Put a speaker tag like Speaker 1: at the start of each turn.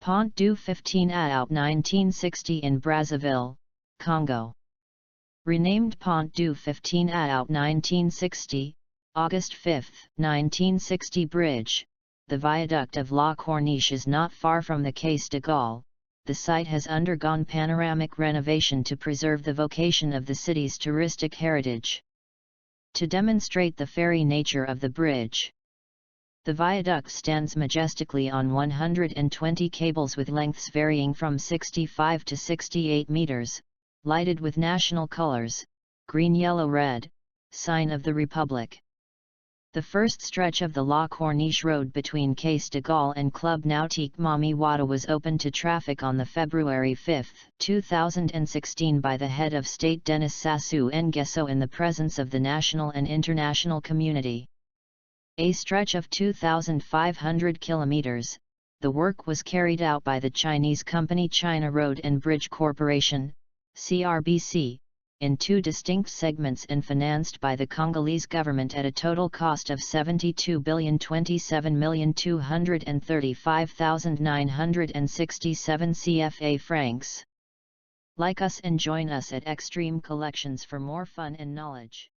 Speaker 1: Pont du 15 Août 1960 in Brazzaville, Congo. Renamed Pont du 15 Août 1960, August 5, 1960 Bridge, the viaduct of La Corniche is not far from the Case de Gaulle. The site has undergone panoramic renovation to preserve the vocation of the city's touristic heritage. To demonstrate the ferry nature of the bridge, the viaduct stands majestically on 120 cables with lengths varying from 65 to 68 meters, lighted with national colors, green, yellow, red, sign of the Republic. The first stretch of the La Corniche Road between Case de Gaulle and Club Nautique Mami Wata was opened to traffic on February 5, 2016 by the head of state Denis Sassou Nguesso in the presence of the national and international community. A stretch of 2,500 kilometers, the work was carried out by the Chinese company China Road and Bridge Corporation, CRBC, in two distinct segments and financed by the Congolese government at a total cost of 72,27,235,967 CFA francs. Like us and join us at Xtreme Collections for more fun and knowledge.